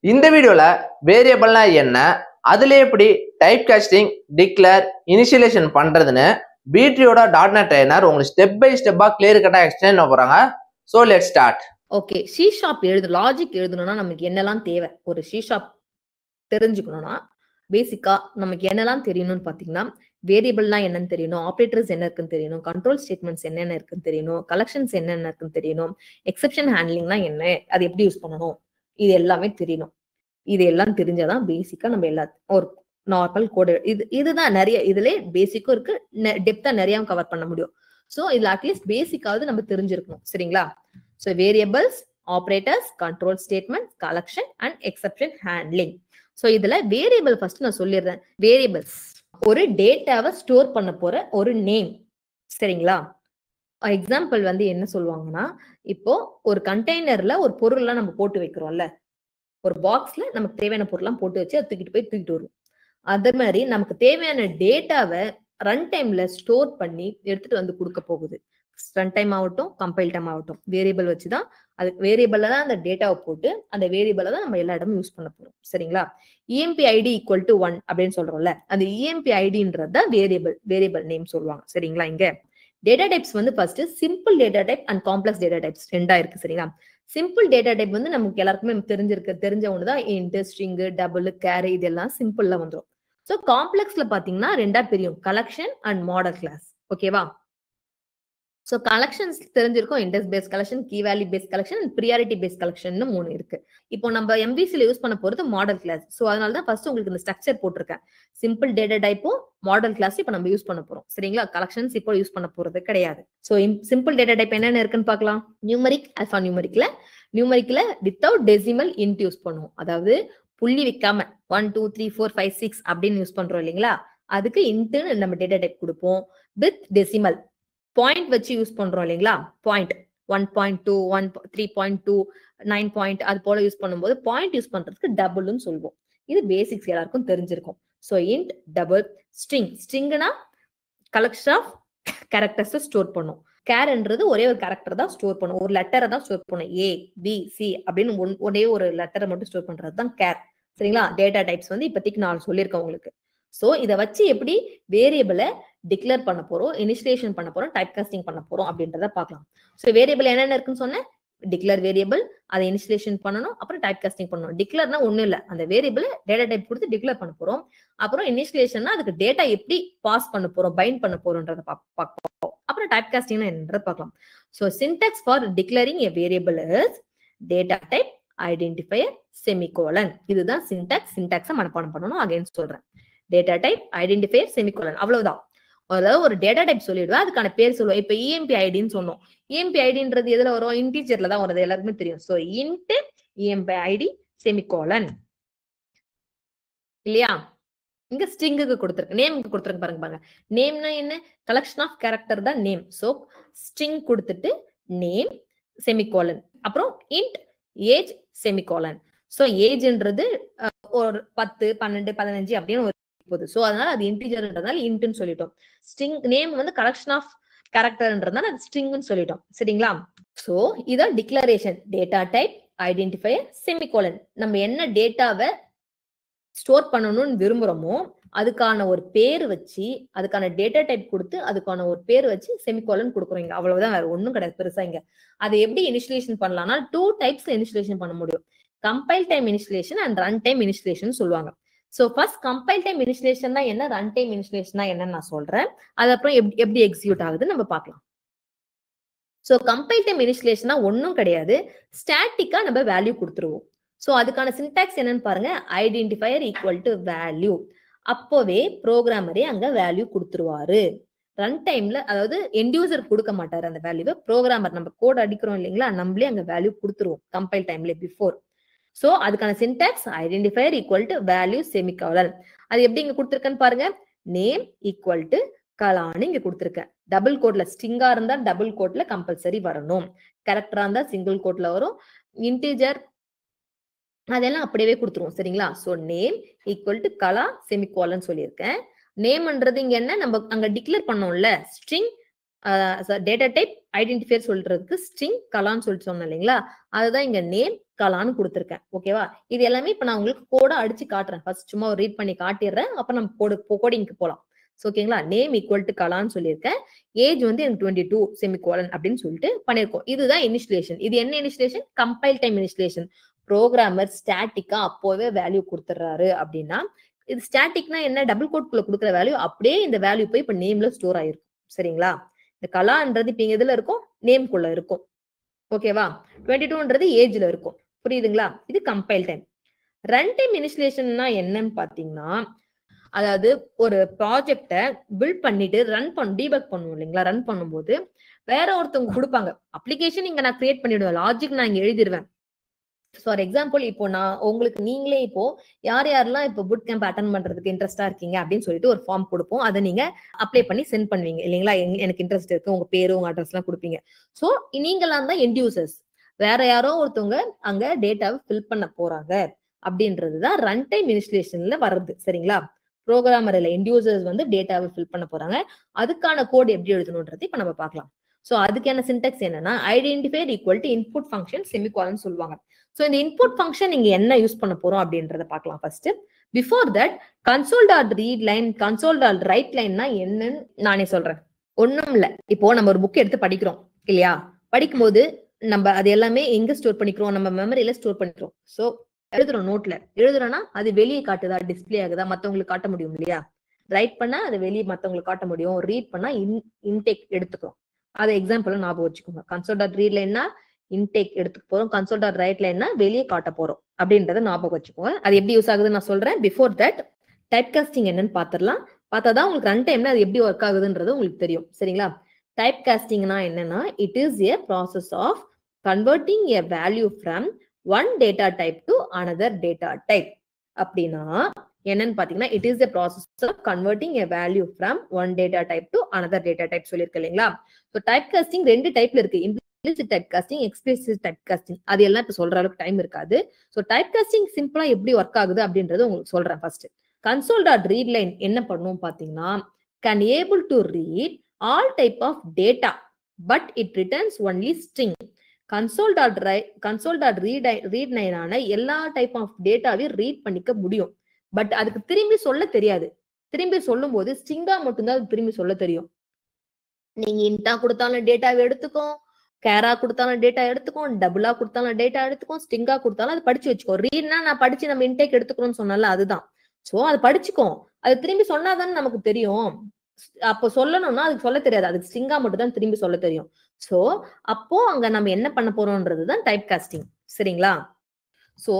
இந்த வீடியோல வேரியபிள்னா என்ன, அதுல எப்படி டைப் காஸ்டிங், டிக்ளேர், இனிஷியலைசேஷன் பண்றதுன்னு B-Tree-யோட .NET ட்ரெய்னர் உங்களுக்கு ஸ்டெப் பை ஸ்டெப்பா கிளியர் கட்டா எக்ஸ்பிளைன் பண்ண போறாங்க. So let's start. Okay, C sharp logic எழுதணும்னா நமக்கு என்னெல்லாம் தேவை? ஒரு சி ஷார்ப் தெரிஞ்சுக்கணும்னா பேசிக்கா நமக்கு என்னெல்லாம் தெரியணும்னு பாத்தீங்கன்னா, வேரியபிள்னா என்னன்னு தெரியணும், ஆப்ரேட்டர்ஸ் என்ன இருக்குன்னு தெரியணும், கண்ட்ரோல் ஸ்டேட்மெண்ட்ஸ் என்னென்ன இருக்குன்னு தெரியணும், கலெக்ஷன்ஸ் என்னென்ன இருக்குன்னு தெரியணும், எக்ஸெப்ஷன் ஹேண்ட்லிங்னா என்ன, அது எப்படி யூஸ் பண்ணணும், இது எல்லாமே தெரியணும். இது எல்லாம் தெரிஞ்சாதான் பேசிக்கா நம்ம எல்லாத்தையும் ஒரு நார்மல் கோடு இதுதான் நிறைய இதுல பேசிக்கும் இருக்கு, டெப்தா நிறைய கவர் பண்ண முடியும். சோ இதுல அட்லீஸ்ட் பேசிக்காவது நம்ம தெரிஞ்சிருக்கணும். சரிங்களா? So variables, operators, control statement, collection and exception handling. So இதுல வேரியபிள் ஃபர்ஸ்ட் நான் சொல்லிடுறேன். வேரியபிள்ஸ் ஒரு டேட்டாவை ஸ்டோர் பண்ண போற ஒரு நேம். சரிங்களா? எக்ஸாம்பிள் வந்து என்ன சொல்லுவாங்கன்னா, இப்போ ஒரு கண்டெய்னர்ல ஒரு பொருள்லாம் நம்ம போட்டு வைக்கிறோம்ல, ஒரு பாக்ஸ்ல நமக்கு தேவையான பொருள்லாம் போட்டு வச்சு அதை தூக்கிட்டு வரும். அதே மாதிரி நமக்கு தேவையான டேட்டாவை ரன் டைம்ல ஸ்டோர் பண்ணி எடுத்துட்டு வந்து கொடுக்க போகுது. ரன் டைம் ஆகட்டும், கம்பைல் டைம் ஆகட்டும், வேரியபிள் வச்சுதான், அது வேரியபிள்ல தான் அந்த டேட்டாவை போட்டு அந்த வேரியபிளை தான் நம்ம எல்லா இடமும் யூஸ் பண்ண போறோம். சரிங்களா? EMP ID = 1 அப்படின்னு சொல்றோம்ல, அந்த EMP IDன்றது தான் வேரியபிள் நேம் சொல்லுவாங்க. சரிங்களா? இங்க டேட்டா டைப்ஸ் வந்து first simple data type and complex data types ரெண்டா இருக்கு. சரிங்களா? சிம்பிள் டேட்டா டைப் வந்து நமக்கு எல்லாருக்குமே தெரிஞ்ச ஒண்ணுதான். இன்ட், ஸ்ட்ரிங், டபுள், கேரி, இதெல்லாம் சிம்பிள்ல வந்துடும். சோ காம்ப்ளெக்ஸ்ல பாத்தீங்கன்னா ரெண்டா பிரியும், கலெக்ஷன் அண்ட் மாடல் கிளாஸ். ஓகேவா? சோ கலெக்ஷன்ஸ் தெரிஞ்சிருக்கும், index based collection, key value based collection, priority based collection 3 இருக்கு. இப்போ நம்ம MVCல யூஸ் பண்ண போறது மாடல் கிளாஸ். சோ அதனால தான் ஃபர்ஸ்ட் உங்களுக்கு இந்த ஸ்ட்ரக்சர் போட்டிருக்கேன். சிம்பிள் டேட்டா டைப்பும் மாடல் கிளாஸ் இப்போ நம்ம யூஸ் பண்ண போறோம். சரிங்களா? கலெக்ஷன்ஸ் இப்போ யூஸ் பண்ண போறது கிடையாது. சோ சிம்பிள் டேட்டா டைப் என்னென்ன இருக்குன்னு பார்க்கலாம். நியூமரிக், ஆல்பா நியூமரிக்ல வித்தவுட் டெசிமல் இன்ட் யூஸ் பண்ணுவோம். அதாவது புள்ளி வைக்காம 1 2 3 4 5 6 அப்படின்னு யூஸ் பண்றோம் இல்லைங்களா? அதுக்கு இன்ட்னு நம்ம டேட்டா டைப் கொடுப்போம். வித் டெசிமல் பாயிண்ட் வச்சு யூஸ் பண்றோம் இல்லைங்களா? பாயிண்ட் 1.2 3.2 9 பாயிண்ட் அது போல யூஸ் பண்ணும்போது பாயிண்ட் யூஸ் பண்றதுக்கு டபுள்னு சொல்லுவோம். இது பேசிக்ஸ் எல்லாருக்கும் தெரிஞ்சிருக்கும். சோ இன்ட், டபுள், ஸ்ட்ரிங்னா கலெக்ஷன் ஆஃப் கேரக்டர்ஸ் ஸ்டோர் பண்ணும். கேர்ன்றது ஒரே ஒரு கேரக்டர் தான் ஸ்டோர் பண்ணும், ஒரு லெட்டரை தான் ஸ்டோர் பண்ணும். A, B, C அப்படின்னு ஒரே ஒரு லெட்டரை மட்டும் ஸ்டோர் பண்றது தான் கேர். சரிங்களா? டேட்டா டைப்ஸ் வந்து இப்போதைக்கு நான் சொல்லியிருக்கேன் உங்களுக்கு. சோ இதை வச்சு எப்படி வேரியபிளை டிக்ளேர் பண்ண போறோம், இனிஷியலைசேஷன் பண்ண போறோம், டைப் காஸ்டிங் பண்ண போறோம் அப்படின்றத பார்க்கலாம். சோ வேரியபிள் என்னென்ன இருக்குன்னு சொன்னேன். டிக்ளேர் வேரியபிள், அதை இனிஷியலைசேஷன் பண்ணணும், அப்புறம் டைப் காஸ்டிங் பண்ணணும். டிக்ளேர்னா ஒண்ணும் இல்ல, அந்த வேரியபிள் டேட்டா டைப் கொடுத்து டிக்ளேர் பண்ண போறோம். அப்புறம் இனிஷியலைசேஷன்னா அதுக்கு டேட்டா எப்படி பாஸ் பண்ண போறோம், பைண்ட் பண்ண போறோம்ன்றத பார்ப்போம். அப்புறம் டைப் காஸ்டிங்னா என்னன்றத பார்க்கலாம். So syntax for declaring a variable is data type, identifier, semicolon. இதுதான் சின்டாக்ஸை மனப்பாடம் பண்ணணும். அகைன் சொல்றேன், டேட்டா டைப், ஐடென்டிஃபையர், செமிகோலன், அவ்வளவுதான். அதாவது ஒரு டேட்டா டைப் சொல்லிடுவேன், அதுக்கான பேர் சொல்லுவேன். இப்ப EMP IDன்னு சொன்னோம். EMP IDன்றது எதுல வரும்? இன்டீஜர்ல தான் வருது, எல்லாருக்குமே தெரியும். So int EMP ID semicolon இல்லையா? இங்க ஸ்ட்ரிங்குக்கு கொடுத்துருக்கு, நேமுக்கு கொடுத்துருக்கு. பாருங்க நேம்னா என்ன? கலெக்ஷன் ஆஃப் கேரக்டர் தான் நேம். சோ ஸ்ட்ரிங் கொடுத்துட்டு நேம் செமிகோலன், அப்புறம் இன்ட் ஏஜ் செமிகோலன். சோ ஏஜ்ன்றது ஒரு 10 12 15 அப்படின்னு ஒரு போகுது. சோ அதனால அது இன்டிஜர்ன்றதால இன்ட்னு சொல்லிட்டோம். ஸ்ட்ரிங் நேம் வந்து கலெக்ஷன் ஆஃப் கேரக்டர்ன்றதால அது ஸ்ட்ரிங்னு சொல்லிட்டோம். சரிங்களா? சோ இதான் declaration. Data type, identifier, semicolon. நம்ம என்ன டேட்டாவை ஸ்டோர் பண்ணணும்னு விரும்புறோமோ அதுக்கான ஒரு பேர் வச்சு, அதுக்கான டேட்டா டைப் கொடுத்து, அதுக்கான ஒரு பேர் வச்சு செமிகோலன் கொடுக்குறோம். இங்க அவ்வளவுதான், வேற ஒண்ணும் கிடையாது பெருசா. இங்க அதை எப்படி இனிஷியலைசேஷன் பண்ணலாம்னா 2 டைப்ஸ்ல இனிஷியலைசேஷன் பண்ண முடியும். Compile time initialisation and run time initialisation சொல்லுவாங்க. So first compile time initialisation தான் என்ன, ரன் டைம் இனிஷியலைசேஷன் தான் என்னன்னு நான் சொல்றேன். அது அப்புறம் எப்படி எக்ஸிக்யூட் ஆகுதுன்னு நம்ம பார்க்கலாம். சோ கம்பைல் டைம் இனிஷியலைசேஷனா ஒன்னும் கிடையாது, ஸ்டாட்டிக்கா நம்ம வேல்யூ கொடுத்துருவோம். சோ அதுக்கான சின்டாக்ஸ் என்னன்னு பாருங்க, ஐடென்டிஃபையர் = வேல்யூ. அப்போவே ப்ரோக்ராமரே அங்க வேல்யூ கொடுத்துருவாரு. ரன் டைம்ல, அதாவது எண்ட் யூசர் கொடுக்க மாட்டாரு அந்த வேல்யூவை, ப்ரோக்ராமர் நம்ம கோட் அடிக்கிறோம் இல்லைங்களா, நம்மளே அங்க வேல்யூ கொடுத்துருவோம் கம்பைல் டைம்ல பிஃபோர். சோ அதுக்கான சின்டாக்ஸ் ஐடென்டிஃபையர் = வேல்யூ செமிகோலன். அது எப்படி இங்க கொடுத்துருக்கேன்னு பாருங்க, நேம் = கலான்னு இங்க கொடுத்துருக்கேன். டபுள் கோட்ல, ஸ்ட்ரிங்கா இருந்தா டபுள் கோட்ல கம்பல்சரி வரணும், கேரக்டரா இருந்தா சிங்கிள் கோட்ல வரும், இன்டிஜர் அதெல்லாம் அப்படியே கொடுத்துருவோம். சரிங்களா? சோ நேம் = கலா செமிகோலன் சொல்லியிருக்கேன். நேம்ன்றது இங்க என்ன, நம்ம அங்க டிக்ளேர் பண்ணோம்ல ஸ்ட்ரிங் டேட்டா டைப் ஐடென்டிஃபையர் சொல்றதுக்கு ஸ்ட்ரிங் கலான்னு சொல்லிட்டு சொன்னோம் இல்லைங்களா, அதுதான் இங்க நேம் கலான்னு கொடுத்துருக்கேன். ஓகேவா? இது எல்லாமே இப்ப நான் உங்களுக்கு கோடா அடிச்சு காட்டுறேன். ஃபர்ஸ்ட் சும்மா ரீட் பண்ணி காட்டிடுறேன். அப்ப நம்ம கோடிங்க்கு போலாம். ஓகேங்களா? நேம் ஈக்குவல் டு கலான்னு சொல்லியிருக்கேன். ஏஜ் வந்து எனக்கு 22 செமிகோலன் அப்படின்னு சொல்லிட்டு பண்ணிருக்கோம். இதுதான் இனிஷியலேஷன். இது என்ன initialisation? Compile time initialisation. Programmer ஸ்டாட்டிக்கா அப்போவே வேல்யூ கொடுத்துறாரு அப்படின்னா, இது ஸ்டாட்டிக்னா என்ன? டபுள் கோட்குள்ள கொடுக்குற வேல்யூ அப்படியே இந்த வேல்யூ போய் இப்ப நேம்ல ஸ்டோர் ஆயிருக்கும். சரிங்களா? இந்த கலான்றது இப்ப எதுல இருக்கும்? நேம்குள்ள இருக்கும். ஓகேவா? 22ன்றது ஏஜ்ல இருக்கும். புரியுதுங்களா? இது கம்பைல் டைம். ரன் டைம் இனிஷியலேஷன்னா என்னன்னு பாத்தீங்கன்னா, அதாவது ஒரு ப்ராஜெக்ட பில்ட் பண்ணிட்டு டீபக் பண்ணுவோம் இல்லைங்களா? ரன் பண்ணும்போது வேற ஒருத்தவங்க கொடுப்பாங்க. அப்ளிகேஷன் இங்க நான் கிரியேட் பண்ணிடுவேன். லாஜிக் நான் இங்க எழுதிடுவேன். ஃபார் எக்ஸாம்பிள் இப்போ நான் உங்களுக்கு நீங்களே இப்போ யாரெல்லாம் இப்போ புட் கேம்ப் அட்டன் பண்றதுக்கு இன்ட்ரெஸ்டா இருக்கீங்க அப்படின்னு சொல்லிட்டு ஒரு ஃபார்ம் கொடுப்போம். அதை நீங்க அப்ளை பண்ணி சென்ட் பண்ணுவீங்க இல்லைங்களா? எனக்கு இன்ட்ரெஸ்ட் இருக்கு, உங்க பேரு உங்க அட்ரஸ் எல்லாம் கொடுப்பீங்க. சோ நீங்களாம் தான் எண்ட் யூசர்ஸ். வேற யாரோ ஒருத்தவங்க அங்க டேட்டாவை ஃபில் பண்ண போறாங்க அப்படின்றதுதான் ரன் டைம் இனிஷியலேஷன்ல வருது. சரிங்களா? ப்ரோக்ராமர் இல்ல, எண்ட் யூசர்ஸ் வந்து டேட்டாவை ஃபில் பண்ண போறாங்க. அதுக்கான கோட் எப்படி எழுதணும்ன்றது இப்ப நம்ம பார்க்கலாம். சோ அதுக்கான சின்டாக்ஸ் என்னன்னா, identifier equal to input function semicolon சொல்லுவாங்க. சோ இந்த இன்புட் ஃபங்க்ஷன் நீங்க என்ன யூஸ் பண்ண போறோம் அப்படின்றத பார்க்கலாம் first. Before that console.read line, console.write லைன்னா என்னன்னு நானே சொல்றேன். ஒண்ணும் இல்ல. இப்போ நம்ம ஒரு புக் எடுத்து படிக்கிறோம் இல்லையா? படிக்கும்போது நம்ம அது எல்லாமே எங்க ஸ்டோர் பண்ணிக்கிறோம்? நம்ம மெமரியில ஸ்டோர் பண்ணிக்கிறோம். சோ எழுதுறோம், நோட்ல எழுதுறோம்னா அது வெளியே காட்டுதா, டிஸ்பிளே ஆகுதா, மத்தவங்களுக்கு காட்ட முடியும் இல்லையா? ரைட் பண்ணா அது வெளியே மத்தவங்களுக்கு காட்ட முடியும். ரீட் பண்ணா இன்டேக் எடுத்துக்கிறோம். அதை எக்ஸாம்பிள் ஞாபகம் வச்சுக்கோங்க. console.read லைன்னா இன்டேக் எடுத்துக்க போறோம், console.write லைன்னா வெளியே காட்ட போறோம் அப்படின்றத ஞாபகம் வச்சுக்கோங்க. அது எப்படி யூஸ் ஆகுதுன்னு நான் சொல்றேன். பிஃபோர் தட் டைப் காஸ்டிங் என்னன்னு பாத்திரலாம். பார்த்தாதான் உங்களுக்கு ரன் டைம்ல அது எப்படி ஒர்க் ஆகுதுன்றது உங்களுக்கு தெரியும். சரிங்களா? டைப் காஸ்டிங்னா என்னன்னா, it is a process of converting a value from one data type to another data type. அப்படின்னா என்னன்னு பாத்தீங்கன்னா, it is a process of converting a value from one data type to another data type சொல்லிருக்கு இல்லைங்களா? So type costing ரெண்டு டைப்ல இருக்கு. Implicit type costing, explicit type costing. அது எல்லாம் இப்ப சொல்ற அளவுக்கு டைம் இருக்காது. ஸோ டைப் காஸ்டிங் சிம்பிளா எப்படி ஒர்க் ஆகுது அப்படின்றது உங்களுக்கு சொல்றேன் ஃபர்ஸ்ட். console.read line என்ன பண்ணும் பாத்தீங்கன்னா, can able to read all type of data but it returns only string. console.read line ஆன எல்லா டைப் ஆஃப் டேட்டாவையும் ரீட் பண்ணிக்க முடியும். பட் அதுக்கு திரும்பி சொல்ல தெரியாது. திரும்பி சொல்லும் போது ஸ்ட்ரிங்கா மட்டும்தான் அது திரும்பி சொல்ல தெரியும். நீங்க இன்டா கொடுத்தாலும் டேட்டாவை எடுத்துக்கும், கேரா கொடுத்தாலும் டேட்டா எடுத்துக்கும், டபுளா கொடுத்தாலும் டேட்டா எடுத்துக்கும், ஸ்ட்ரிங்கா கொடுத்தாலும் அது படிச்சு வச்சுக்கோ. ரீட்னா நான் படிச்சு நம்ம இன்டேக் எடுத்துக்கணும்னு சொன்னால அதுதான். சோ அது படிச்சுக்கும். அது திரும்பி சொன்னாதானே நமக்கு தெரியும். அப்போ சொல்லணும்னா அதுக்கு சொல்ல தெரியாது. அதுக்கு ஸ்ட்ரிங்கா மட்டும் தான் திரும்பி சொல்ல தெரியும். சோ அப்போ அங்க நம்ம என்ன பண்ண போறோம்ன்றதுதான் டைப் காஸ்டிங். சரிங்களா? சோ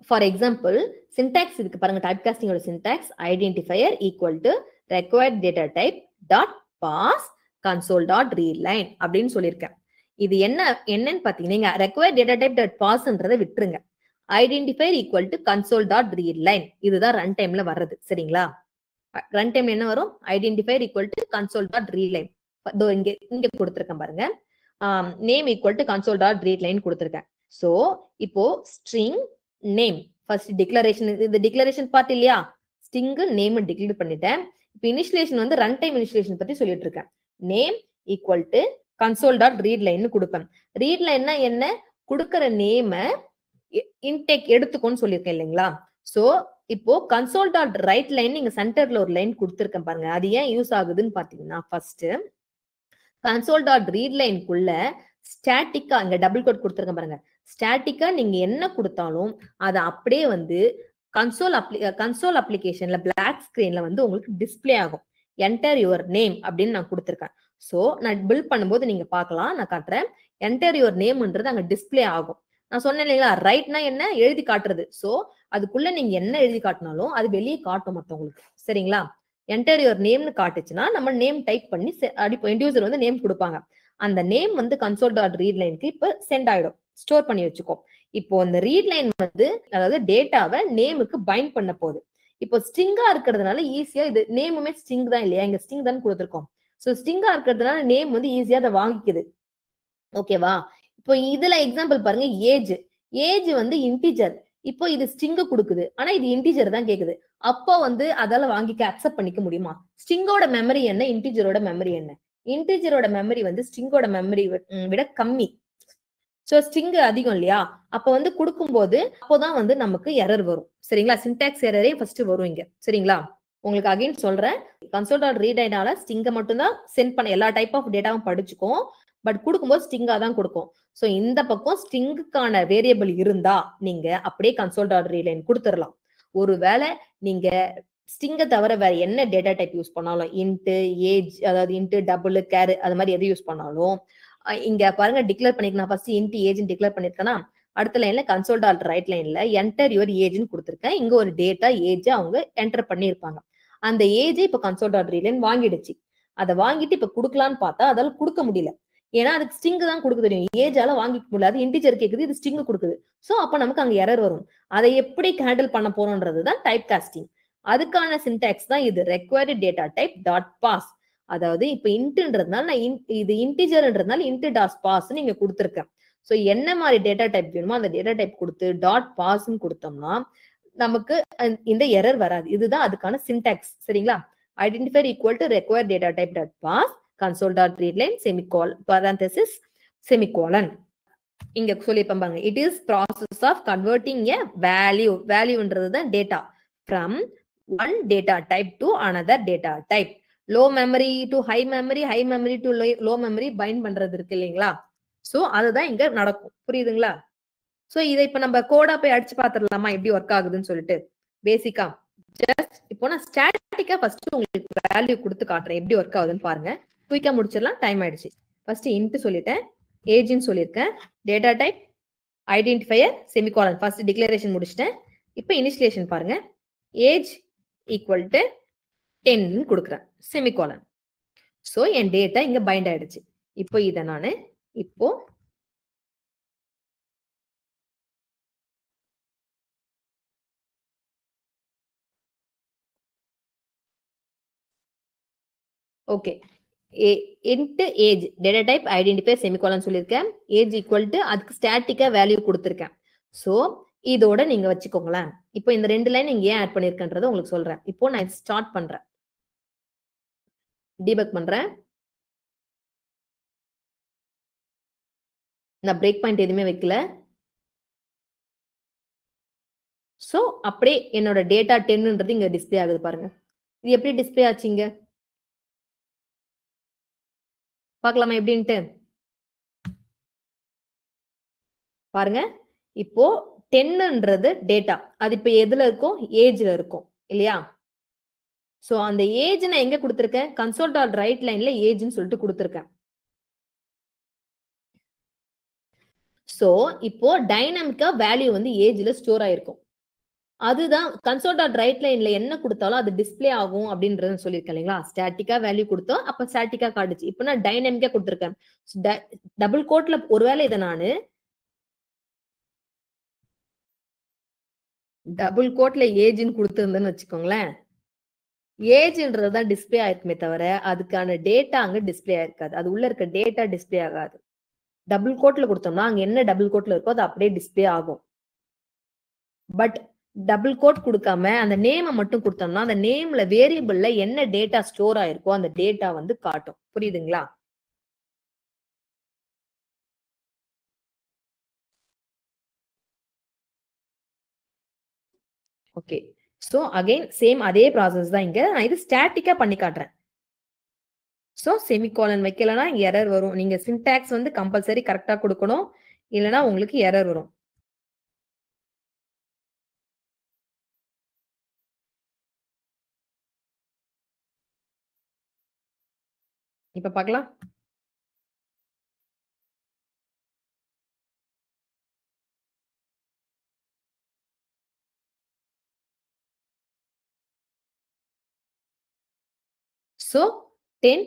ஃபார் எக்ஸாம்பிள் சின்டாக்ஸ் இதுக்கு பாருங்க. டைப் காஸ்டிங்கோட syntax identifier equal to required data type dot parse console.read line அப்படின்னு சொல்லியிருக்கேன். இது என்னன்னு பாத்தீங்கன்னா, நீங்க ரெக்வயர்ட் டேட்டா டைப் டாட் பாஸ்ன்றதை விட்டுருங்க. Identifier equal to console.read line இதுதான் ரன் டைம்ல வர்றது. சரிங்களா? ரன் டைம் என்ன வரும்? Identifier equal to console.read line. இங்க கொடுத்திருக்கேன் பாருங்க. Name equal to console.read line கொடுத்திருக்கேன். சோ இப்போ ஸ்ட்ரிங் நேம் ஃபர்ஸ்ட் டிக்ளரேஷன், இது டிக்ளரேஷன் பார்ட் இல்லையா? ஸ்ட்ரிங் நேம் டிக்ளேர் பண்ணிட்டேன். இப்போ இனிஷியலேஷன் வந்து ரன் டைம் இனிஷியலேஷன் பத்தி சொல்லிட்டு இருக்கேன். Name equal to console.read line கொடுப்பேன். ரீட் லைன்னா என்ன? கொடுக்கிற நேம இன்டேக் எடுத்துக்கோன்னு சொல்லியிருக்கேன் இல்லைங்களா? சோ இப்போ console.write line நீங்க சென்டர்ல ஒரு லைன் கொடுத்திருக்கேன் பாருங்க. அது ஏன் யூஸ் ஆகுதுன்னு பாத்தீங்கன்னா, ஃபர்ஸ்ட் console.read line குள்ள ஸ்டாட்டிக்கா இங்க டபுள் கோட் கொடுத்திருக்கேன் பாருங்க. ஸ்டாட்டிக்கா நீங்க என்ன கொடுத்தாலும் அதை அப்படியே வந்து கன்சோல் அப்ளிகேஷன்ல பிளாக் ஸ்கிரீன்ல வந்து உங்களுக்கு டிஸ்பிளே ஆகும். என்டர் யுவர் நேம் அப்படின்னு நான் கொடுத்திருக்கேன். சோ நான் பில்ட் பண்ணும்போது நீங்க பார்க்கலாம், நான் காட்டுறேன். என்டர் யுவர் நேம்ன்றது அங்க டிஸ்பிளே ஆகும். நான் சொன்னேன் இல்லைங்களா, ரைட்னா என்ன? எழுதி காட்டுறது. சோ அதுக்குள்ள நீங்க என்ன எழுதி காட்டினாலும் அது வெளியே காட்டும் மத்தவங்களுக்கு. சரிங்களா? என்டர் யுவர் நேம்னு காட்டுச்சுன்னா நம்ம நேம் டைப் பண்ணி எண்ட் யூசர் வந்து நேம் கொடுப்பாங்க. அந்த நேம் வந்து console.read லைனுக்கு இப்ப சென்ட் ஆயிடும். ஸ்டோர் பண்ணி வச்சுக்கோ. இப்போ இந்த ரீட் லைன் வந்து அதாவது டேட்டாவை நேமுக்கு பைண்ட் பண்ண போகுது. இப்போ ஸ்ட்ரிங்கா இருக்கிறதுனால ஈஸியா, இது நேமுமே ஸ்ட்ரிங் தான் இல்லையா? இங்க ஸ்ட்ரிங் தான் கொடுத்திருக்கோம். சோ ஸ்ட்ரிங்கா இருக்கிறதுனால நேம் வந்து ஈஸியா அதை வாங்கிக்குது. ஓகேவா? இப்போ இதுல எக்ஸாம்பிள் பாருங்க. ஏஜ் வந்து இன்டிஜர். இப்போ இது ஸ்ட்ரிங் கொடுக்குது, ஆனா இது இன்டிஜர் தான் கேக்குது. அப்போ வந்து அதால வாங்கிக்க அக்செப்ட் பண்ணிக்க முடியுமா? ஸ்ட்ரிங்கோட மெமரி என்ன, இன்டிஜரோட மெமரி என்ன? இன்டிஜரோட மெமரி வந்து ஸ்ட்ரிங்கோட மெமரி விட கம்மி. சோ ஸ்ட்ரிங் அதிகம் இல்லையா, அப்ப வந்து கொடுக்கும்போது அப்போதான் வந்து நமக்கு எரர் வரும். சரிங்களா? சின்டாக்ஸ் எரரே ஃபர்ஸ்ட் வரும் இங்க. சரிங்களா? உங்களுக்கு அகைன் சொல்றேன், console.readIனால ஸ்ட்ரிங்க மட்டும் தான் சென்ட் பண்ண எல்லா டைப் ஆஃப் டேட்டாவும் படிச்சுக்கும். பட் கொடுக்கும்போது ஸ்ட்ரிங்கா தான் கொடுக்கும். சோ இந்த பக்கம் ஸ்ட்ரிங்குக்கான வேரியபிள் இருந்தா நீங்க அப்படியே console.readline கொடுத்துடலாம். ஒருவேளை நீங்க ஸ்ட்ரிங்க தவிர வேற என்ன டேட்டா டைப் யூஸ் பண்ணாலும் இன்ட், ஏஜ், அதாவது இன்ட், டபுள், கேர் அது மாதிரி எது யூஸ் பண்ணாலும் இங்க பாருங்க டிக்ளேர் பண்ணிருக்கேன். ஃபர்ஸ்ட் இன்ட் ஏஜ் டிக்ளேர் பண்ணிருக்கேனா, அடுத்த லைன்ல console.writeLineல என்டர் யுவர் ஏஜ்னு கொடுத்திருக்கேன். இங்க ஒரு டேட்டா ஏஜ் அவங்க என்டர் பண்ணிருப்பாங்க. அந்த ஏஜ் இப்ப console.readline வாங்கிடுச்சு. அதை வாங்கிட்டு இப்ப குடுக்கலான்னு பார்த்தா அதால கொடுக்க முடியல. ஏன்னா அதுக்கு ஸ்ட்ரிங் தான் கொடுக்க தெரியும். ஏஜால வாங்கிக்க முடியாது. இன்டிஜர் கேக்குது, இது ஸ்ட்ரிங் கொடுக்குது. சோ அப்ப நமக்கு அங்க எரர் வரும். அதை எப்படி ஹேண்டில் பண்ண போறோம்ன்றதுதான் டைப் காஸ்டிங். அதுக்கான சின்டாக்ஸ் தான் இது. Required data type dot parse. அதாவது இப்ப இன்ட்ன்றதுனால நான் இது இன்டிஜர்ன்றதுனால இன்ட் டாட் பாஸ் நீங்க கொடுத்துருக்கேன். சோ என்ன மாதிரி டேட்டா டைப் வேணுமோ அந்த டேட்டா டைப் கொடுத்து டாட் பாஸ்ன்னு கொடுத்தோம்னா நமக்கு இந்த எரர் வராது. இதுதான் அதுக்கான சின்டாக்ஸ். சரிங்களா? Identifier equal to require data type dot parse console.readline semicolon parenthesis semicolon. இங்க சொல்லிருப்பேன் பாருங்க. It is process of converting a value. வேல்யூன்றது தான் data from one data type to another data type. Low memory to high memory, high memory to low memory பைண்ட் பண்றது இருக்கு இல்லைங்களா? So அதுதான் இங்க நடக்கும். புரியுதுங்களா? சோ இதை இப்ப நம்ம கோடா போய் அடிச்சு பாத்துடலாமா எப்படி ஒர்க் ஆகுதுன்னு சொல்லிட்டு. பேசிக்கா ஜஸ்ட் இப்போ நான் ஸ்டாட்டிக்கா ஃபர்ஸ்ட் உங்களுக்கு வேல்யூ கொடுத்து காட்டுறேன் எப்படி ஒர்க் ஆகுதுன்னு பாருங்க. குயிக்கா முடிச்சிடலாம், டைம் ஆயிடுச்சு. ஃபர்ஸ்ட் இன்ட் சொல்லிட்டேன், ஏஜ்னு சொல்லியிருக்கேன், data type, identifier, semicolon. First declaration முடிச்சிட்டேன். இப்போ இனிஷியலேஷன் பாருங்க. ஏஜ் ஈக்குவல் டு 10 கொடுக்குறேன், செமிகோலன். சோ என் டேட்டா இங்க பைண்ட் ஆயிடுச்சு. இப்போ இதை நானு இப்போ okay int age data type identify semicolon சொல்லியிருக்கேன். ஏஜ் ஈக்குவல் டு அதுக்கு ஸ்டாட்டிக்கா வேல்யூ கொடுத்துருக்கேன். சோ இதோட நீங்க வச்சுக்கோங்களேன். இப்போ இந்த 2 லைன் நீங்க ஏன் ஆட் பண்ணிருக்கேன்றதை உங்களுக்கு சொல்றேன். இப்போ நான் ஸ்டார்ட் பண்றேன், டீபக் பண்றேன். நான் பிரேக் பாயிண்ட் எதுவுமே வைக்கல. சோ அப்படியே என்னோட டேட்டா 10ன்றது இங்க டிஸ்பிளே ஆகுது பாருங்க. இது எப்படி டிஸ்பிளே ஆச்சுங்க பார்க்கலாமா எப்படின்ட்டு பாருங்க. இப்போ 10ன்றது டேட்டா, அது இப்ப எதுல இருக்கும், ஏஜ்ல இருக்கும் இல்லையா? சோ அந்த ஏஜ் நான் எங்க கொடுத்திருக்கேன், console.writeLineல ஏஜ்னு சொல்லிட்டு கொடுத்திருக்கேன். சோ இப்போ டைனமிக்கா வேல்யூ வந்து ஏஜ்ல ஸ்டோர் ஆயிருக்கும். அதுதான் console.writeLineல என்ன கொடுத்தாலும் அது டிஸ்பிளே ஆகும் அப்படின்றது சொல்லியிருக்கேன் இல்லைங்களா? ஸ்டாட்டிக்கா வேல்யூ கொடுத்தோம், அப்ப ஸ்டாட்டிக்கா காட்டுச்சு. இப்போ நான் டைனமிக்கா கொடுத்திருக்கேன். டபுள் கோட்ல ஒருவேளை இதை நானு டபுள் கோட்ல ஏஜ்னு கொடுத்திருந்தேன்னு வச்சுக்கோங்களேன், ஏஜ்ன்றதுதான் டிஸ்பிளே ஆயிருக்குமே தவிர அதுக்கான டேட்டா அங்க டிஸ்பிளே ஆயிருக்காது. அது உள்ள இருக்க டேட்டா டிஸ்பிளே ஆகாது. டபுள் கோட்ல கொடுத்தோம்னா அங்க என்ன டபுள் கோட்ல இருக்கோ அது அப்படியே டிஸ்பிளே ஆகும். பட் டபுள் கோட் கொடுக்காம அந்த நேமை மட்டும் கொடுத்தோம்னா அந்த நேம்ல வேரியபிள்ல என்ன டேட்டா ஸ்டோர் ஆயிருக்கோ அந்த டேட்டா வந்து காட்டும். புரியுதுங்களா? ஓகே. சோ அகைன் சேம் அதே ப்ராசஸ் தான் இங்க. நான் இது ஸ்டாட்டிக்கா பண்ணி காட்டுறேன். சோ செமிகோலன் வைக்கலனா எரர் வரும். நீங்க சின்டாக்ஸ் வந்து கம்பல்சரி கரெக்டா கொடுக்கணும், இல்லனா உங்களுக்கு எரர் வரும். இப்ப பார்க்கலாம். சோ 10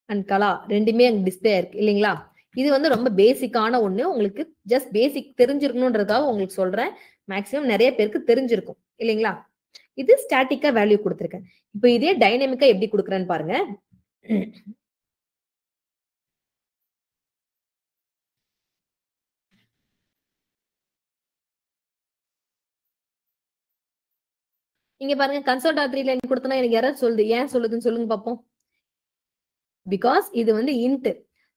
அண்ட் கலா ரெண்டுமே அங்க டிஸ்பிளே இருக்கு இல்லைங்களா? இது வந்து ரொம்ப பேசிக்கான ஒண்ணு. உங்களுக்கு ஜஸ்ட் பேசிக் தெரிஞ்சிருக்கணும்ன்றதுக்காக உங்களுக்கு சொல்றேன். மேக்ஸிமம் நிறைய பேருக்கு தெரிஞ்சிருக்கும் இல்லைங்களா? இது ஸ்டாட்டிக்கா வேல்யூ கொடுத்திருக்கேன். இப்போ இதே டைனமிக்கா எப்படி கொடுக்குறேன்னு பாருங்க. இங்க பாருங்க console.readline கொடுத்தனா எனக்கு எரர் சொல்லுது. ஏன் சொல்லுதுன்னு சொல்லுங்க பாப்போம். பிகாஸ் இது வந்து இன்ட்,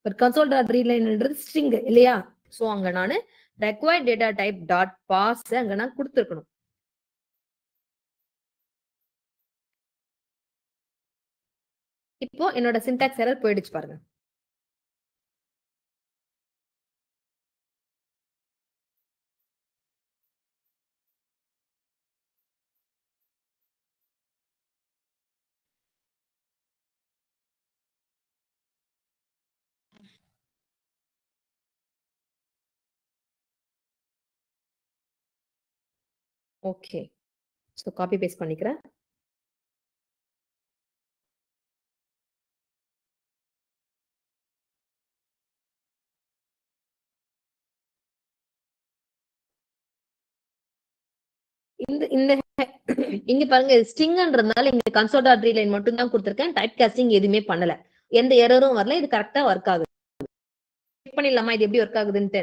பட் console.readlineன்றது ஸ்ட்ரிங் இல்லையா? சோ அங்க நான் required data type dot pass அங்க நான் கொடுத்திருக்கணும். இப்போ என்னோட syntax error போயிடுச்சு பாருங்க. ஓகே. சோ காப்பி பேஸ்ட் பண்ணிக்கிறேன். இந்த இந்த இங்க பாருங்க ஸ்ட்ரிங்ன்றதுனால இங்க கன்சோல் டாட் ரீட்லைன் மட்டும் தான் கொடுத்திருக்கேன். டைப் காஸ்டிங் எதுவுமே பண்ணல. எந்த எரரும் வரல. இது கரெக்டா ஒர்க் ஆகுது. செக் பண்ணிடலாமா இது எப்படி ஒர்க் ஆகுதுன்ட்டு?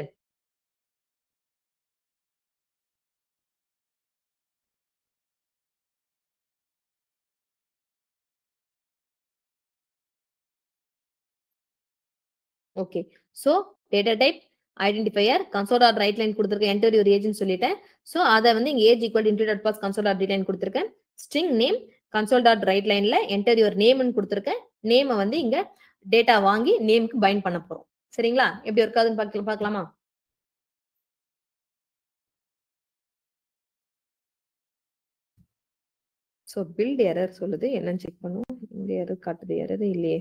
Okay. So data type identifier console dot write line கொடுத்திருக்கேன். என்டர் யுவர் ஏஜ்னு சொல்லிட்டேன். சோ அத வந்து இங்க age equal int dot parse console dot read line கொடுத்திருக்கேன். String name console dot write லைன்ல என்டர் யுவர் நேம்னு கொடுத்திருக்கேன். நேம வந்து இங்க டேட்டா வாங்கி நேம்க்கு பைண்ட் பண்ண போறோம். சரிங்களா? எப்படி ஒர்க் ஆகுதுன்னு பார்க்கலாமா? சோ பில்ட் எரர் சொல்லுது. என்னன்னு செக் பண்ணுவோம். இந்த எரர் காட்டுது. எரர் இல்லையே.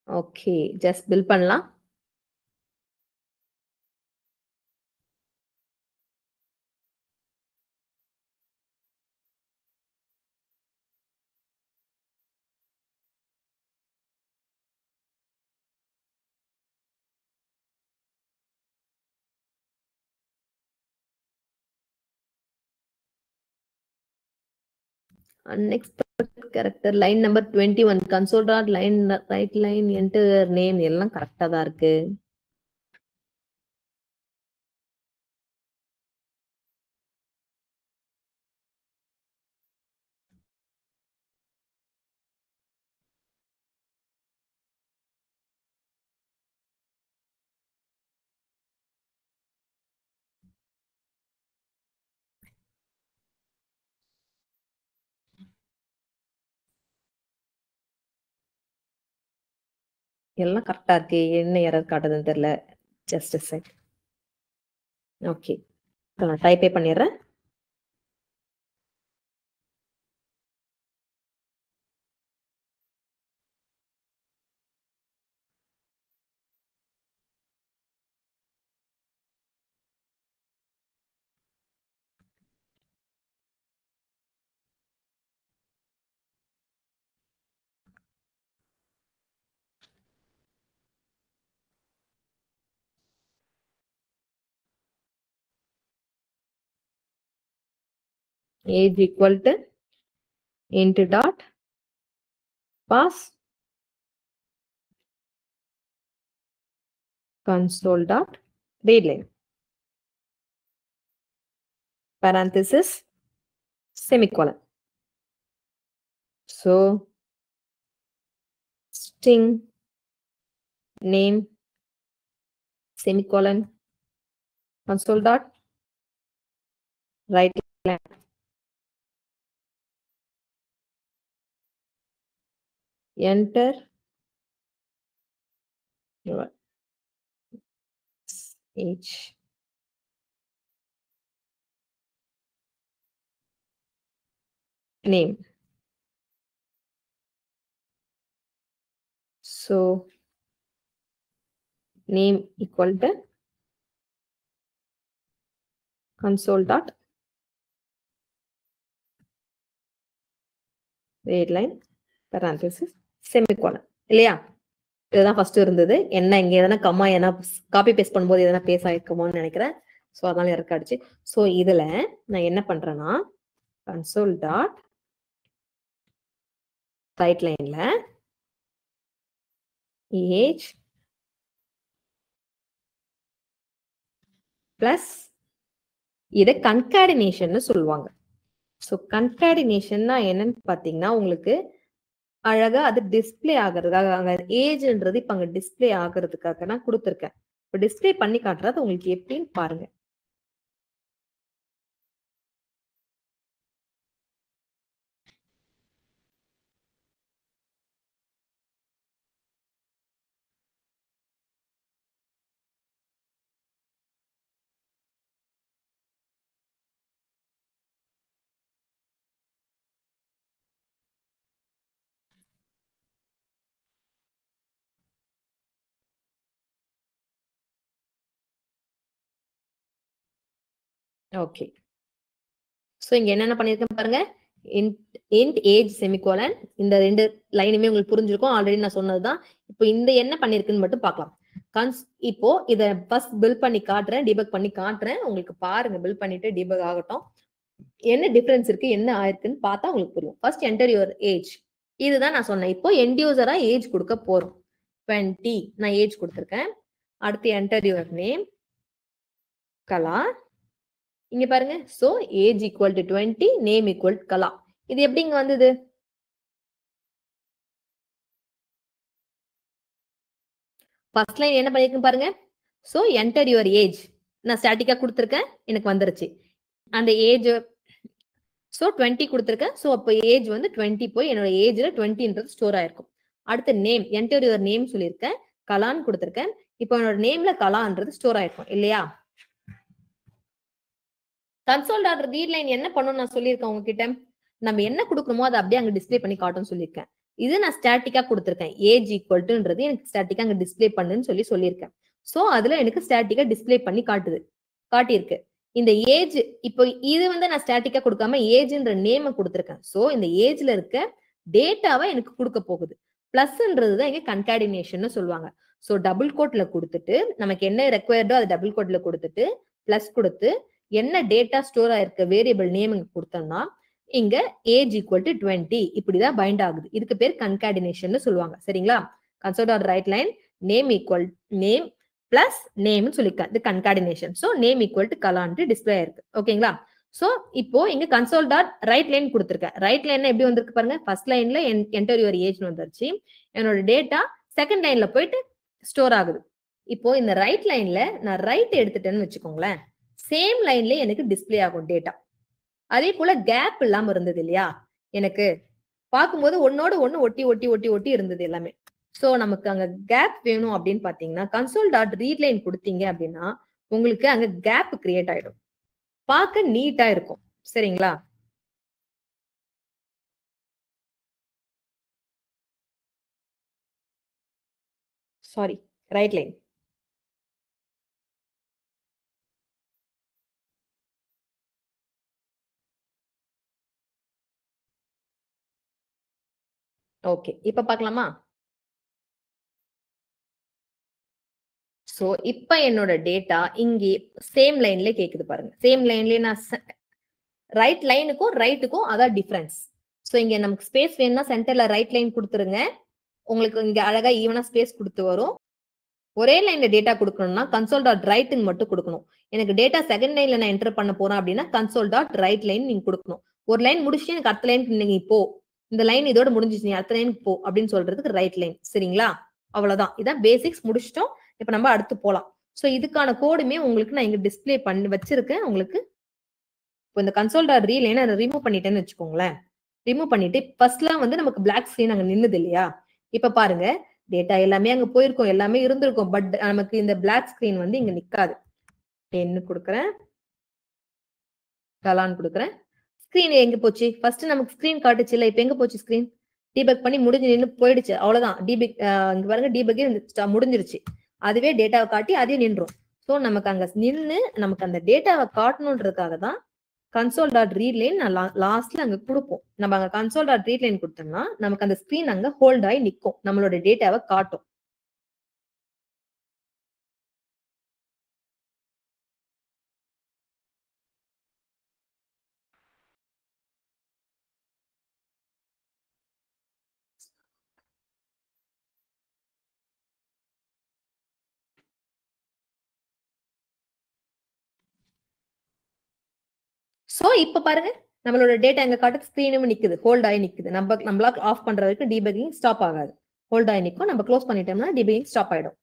ஓகே. ஜஸ்ட் பில் பண்ணலாம். Unexpected character line number 21 console dot line right line enter name எல்லாம் கரெக்டா தான் இருக்கு. எல்லாம் கரெக்டா இருக்கு. என்ன எரர் காட்டுதுன்னு தெரியல. Just a sec. ஓகே. நான் டைப்பே பண்ணிடுறேன். age equal to int dot pass console dot read line parenthesis semicolon. So string name semicolon console dot right line enter your age name. So name equal to console dot read line parenthesis semicolon. இல்லையா? இதுதான் first இருந்தது. என்ன இங்க எதனா கம்மா என்ன copy paste பண்ணும்போது எதனா base ஆயிருக்குமோன்னு நினைக்கிறேன். ஸோ அதனால இறக்க அடிச்சு. ஸோ இதுல நான் என்ன பண்றேன்னா கன்சோல் டாட் ரைட் லைன்ல ஏஜ் பிளஸ் இதை கன்காடினேஷன் சொல்லுவாங்க. ஸோ கன்காடினேஷன்னா என்னன்னு பாத்தீங்கன்னா உங்களுக்கு அழகா அது டிஸ்பிளே ஆகுறதுக்காக அங்க ஏஜ்ன்றது இப்ப அங்க டிஸ்பிளே ஆகுறதுக்காக நான் கொடுத்துருக்கேன். இப்ப டிஸ்பிளே பண்ணி காட்டுறது உங்களுக்கு எப்படின்னு பாருங்க. ஓகே. ஸோ இங்க என்னென்ன பண்ணிருக்கேன் பாருங்க. இன்ட் ஏஜ் செமிகோலன் இந்த 2 லைனுமே உங்களுக்கு புரிஞ்சிருக்கும். ஆல்ரெடி நான் சொன்னதுதான். இப்போ இந்த என்ன பண்ணிருக்குன்னு மட்டும் பார்க்கலாம். இப்போ இத ஃபர்ஸ்ட் பில்ட் பண்ணி காட்டுறேன், டிபக் பண்ணி காட்டுறேன். உங்களுக்கு பாருங்க, பில்ட் பண்ணிட்டு டிபக் ஆகட்டும். என்ன டிஃபரன்ஸ் இருக்கு, என்ன ஆயிருக்குன்னு பார்த்தா உங்களுக்கு புரியும். First enter your age. இதுதான் நான் சொன்னேன். இப்போ எண்ட் யூசரா ஏஜ் கொடுக்க போறோம். 20 நான் ஏஜ் கொடுத்திருக்கேன். அடுத்து என்டர் யுவர் நேம் கலா. இங்க பாருங்க. So age equal to 20, name equal Kala. இது எப்படிங்க வந்தது? ஃபர்ஸ்ட் லைன் என்ன பண்ணிருக்கேன் பாருங்க. சோ என்டர் யுவர் ஏஜ் நான் ஸ்டாட்டிக்கா கொடுத்திருக்கேன், எனக்கு வந்துருச்சு. அந்த ஏஜ் சோ 20 கொடுத்திருக்கேன். சோ அப்ப ஏஜ் வந்து 20 போய் என்னோட ஏஜ்ல 20ன்றது ஸ்டோர் ஆயிருக்கும். அடுத்து நேம் என்டர் யுவர் நேம் சொல்லியிருக்கேன், கலான்னு கொடுத்திருக்கேன். இப்போ என்னோட நேம்ல கலான்றது ஸ்டோர் ஆயிருக்கும் இல்லையா? கன்சோல் டாட் ரீட் லைன் என்ன பண்ணணும் நான் சொல்லியிருக்கேன் உங்ககிட்ட. நம்ம என்ன கொடுக்கணுமோ அதை அப்படியே அங்க டிஸ்பிளே பண்ணி காட்டும்னு சொல்லியிருக்கேன். இது நான் ஸ்டாட்டிக்கா கொடுத்திருக்கேன். ஏஜ் ஈக்குவல்ட்டுன்றது எனக்கு ஸ்டாட்டிக்கா அங்க டிஸ்பிளே பண்ணுன்னு சொல்லியிருக்கேன். சோ அதுல எனக்கு ஸ்டாட்டிக்கா டிஸ்பிளே பண்ணி காட்டியிருக்கு. இந்த ஏஜ் இப்போ இது வந்து நான் ஸ்டாட்டிக்கா கொடுக்காம ஏஜ்ன்ற நேம கொடுத்திருக்கேன். சோ இந்த ஏஜ்ல இருக்க டேட்டாவை எனக்கு கொடுக்க போகுது. பிளஸ்ன்றது தான் இங்க கன்காடினேஷன் சொல்லுவாங்க. சோ டபுள் கோட்ல கொடுத்துட்டு நமக்கு என்ன ரெக்வயர்டோ அது டபுள் கோட்ல கொடுத்துட்டு பிளஸ் கொடுத்து என்ன டேட்டா ஸ்டோர் ஆயிருக்க வேரியபிள் நேம் கொடுத்தோம்னா இங்க ஏஜ் ஈக்குவல் டு 20 இப்படிதான் பைண்ட் ஆகுது. இதுக்கு பேர் கன்காடினேஷன் சொல்லுவாங்க. சரிங்களா? Console dot write line name equal name plus நேம்னு சொல்லிருக்கேன். இது concatenation. So name equal to கலான்ட்டு டிஸ்பிளே ஆயிருக்கு. ஓகேங்களா? சோ இப்போ இங்க கன்சோல் டாட் ரைட் லைன் கொடுத்திருக்கேன். ரைட் லைன் எப்படி வந்திருக்கு பாருங்க. ஃபர்ஸ்ட் லைன்ல என்டர் யுவர் ஏஜ் வந்துருச்சு. என்னோட டேட்டா செகண்ட் லைன்ல போயிட்டு ஸ்டோர் ஆகுது. இப்போ இந்த ரைட் லைன்ல நான் ரைட் எடுத்துட்டேன்னு வச்சுக்கோங்களேன், சேம் லைன்ல எனக்கு டிஸ்பிளே ஆகும் டேட்டா. அதே போல கேப் இல்லாம இருந்தது இல்லையா? எனக்கு பார்க்கும்போது ஒன்னோட ஒண்ணு ஒட்டி ஒட்டி ஒட்டி ஒட்டி இருந்தது எல்லாமே. சோ நமக்கு அங்க கேப் வேணும் அப்படின்னு பாத்தீங்கன்னா கன்சோல் டாட் ரீட் லைன் கொடுத்தீங்க அப்படின்னா உங்களுக்கு அங்க கேப் கிரியேட் ஆயிடும். பார்க்க நீட்டா இருக்கும். சரிங்களா? Sorry, right line. ஓகே, இப்ப பார்க்கலாமா? சோ இப்ப என்னோட டேட்டா இங்கே சேம் லைன்ல கேக்குது பாருங்க. சேம் லைன்லயே நான் ரைட் லைனுக்கும் ரைட்டுக்கும் அதான் டிஃபரன்ஸ். சோ இங்க நமக்கு ஸ்பேஸ் வேணும்னா சென்டர்ல ரைட் லைன் கொடுத்துருங்க. உங்களுக்கு இங்க அழகா ஈவனா ஸ்பேஸ் கொடுத்து வரும். ஒரே லைன்ல டேட்டா கொடுக்கணும்னா கன்சோல் டாட் ரைட்னு மட்டும் கொடுக்கணும். எனக்கு டேட்டா செகண்ட் லைன்ல நான் என்டர் பண்ண போறேன் அப்படின்னா கன்சோல் டாட் ரைட் லைன் நீங்க கொடுக்கணும். ஒரு லைன் முடிச்சு எனக்கு அடுத்த லைனுக்கு நீங்க இப்போ இந்த லைன் இதோட முடிஞ்சிச்சு, நீ அடுத்த லைனுக்கு போ அப்படின்னு சொல்றதுக்கு ரைட் லைன். சரிங்களா? அவ்வளவுதான். இதான் பேசிக்ஸ் முடிச்சிட்டோம். இப்ப நம்ம அடுத்து போலாம். சோ இதுக்கான கோடுமே உங்களுக்கு நான் இங்க டிஸ்பிளே பண்ணி வச்சிருக்கேன். உங்களுக்கு இப்போ இந்த கன்சோல் டாட் ரீட் லைனை ரிமூவ் பண்ணிட்டேன்னு வச்சுக்கோங்களேன். ரிமூவ் பண்ணிட்டு ஃபர்ஸ்ட்லாம் வந்து நமக்கு பிளாக் ஸ்கிரீன் அங்க நின்னுது இல்லையா? இப்ப பாருங்க, டேட்டா எல்லாமே அங்க போயிருக்கும், எல்லாமே இருந்திருக்கும். பட் நமக்கு இந்த பிளாக் ஸ்கிரீன் வந்து இங்க நிக்காது. 10 கொடுக்குறேன், கலான் கொடுக்குறேன். ஸ்கிரீன் எங்க போச்சு? ஃபர்ஸ்ட் நமக்கு ஸ்கிரீன் காட்டுச்சு இல்ல, இப்ப எங்க போச்சு ஸ்கிரீன்? டீபக் பண்ணி முடிஞ்சு நின்னு போயிடுச்சு. அவ்வளவுதான். டீபக் இங்க பாருங்க, டீபக்கே முடிஞ்சிருச்சு. அதுவே டேட்டாவை காட்டி அதே நின்றும். சோ நமக்கு அங்க நின்னு நமக்கு அந்த டேட்டாவை காட்டணுன்றதுக்காக தான் கன்சோல் டாட் ரீட் லைன் நான் லாஸ்ட்ல அங்க கொடுப்போம். நம்ம அங்க கன்சோல் டாட் ரீட் லைன் கொடுத்தோம்னா நமக்கு அந்த ஸ்கிரீன் அங்க ஹோல்ட் ஆகி நிக்கும், நம்மளோட டேட்டாவை காட்டும். சோ இப்ப பாருங்க நம்மளோட டேட்டா எங்க காட்டு ஸ்கிரீனும் நிக்குது, ஹோல்ட் ஆகி நிக்குது. நம்மளால ஆஃப் பண்ற வரைக்கும் டீபக்கிங் ஸ்டாப் ஆகாது, ஹோல்ட் ஆகி நிக்கும். நம்ம க்ளோஸ் பண்ணிட்டோம்னா டீபக்கிங் ஸ்டாப் ஆயிடும்.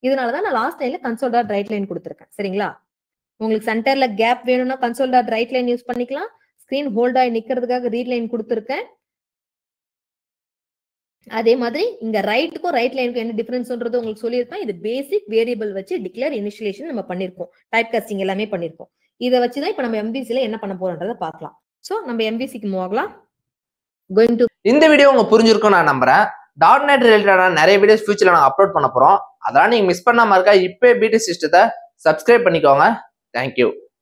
இதனாலதான் நான் லாஸ்ட் லைன்ல கன்சோல் டாட் ரைட் லைன் கொடுத்துருக்கேன். சரிங்களா? உங்களுக்கு சென்டர்ல கேப் வேணும்னா console dot write line use பண்ணிக்கலாம். ஸ்கிரீன் ஹோல்ட் ஆகி நிக்கிறதுக்காக ரீட் லைன் கொடுத்துருக்கேன். அதே மாதிரி இங்க ரைட்டுக்கும் ரைட் லைனுக்கும் என்ன டிஃபரன்ஸ்ன்றது உங்களுக்கு சொல்லியிருப்பேன். இது பேசிக் வேரியபிள் வச்சு டிக்ளேர் இனிஷியலேஷன் நம்ம பண்ணிருக்கோம், டைப் காஸ்டிங் எல்லாமே பண்ணிருக்கோம். இதை வச்சுதான் இப்ப நம்ம எம்பிசில என்ன பண்ண போறோம்ன்றத பார்க்கலாம். சோ நம்ம எம்பிசிக்கு மூவ் ஆகலாம். கோயிங் டு இந்த வீடியோ உங்களுக்கு புரிஞ்சிருக்கும் நான் நம்புறேன். .NET ரிலேட்டடான நிறைய வீடியோஸ் ஃபியூச்சர்ல நாங்க அப்லோட் பண்ண போறோம். அதெல்லாம் நீங்க மிஸ் பண்ணாம இருக்கா இப்பவே பிடி சிஸ்டத்தை சப்ஸ்கிரைப் பண்ணிக்கோங்க. தேங்க்யூ.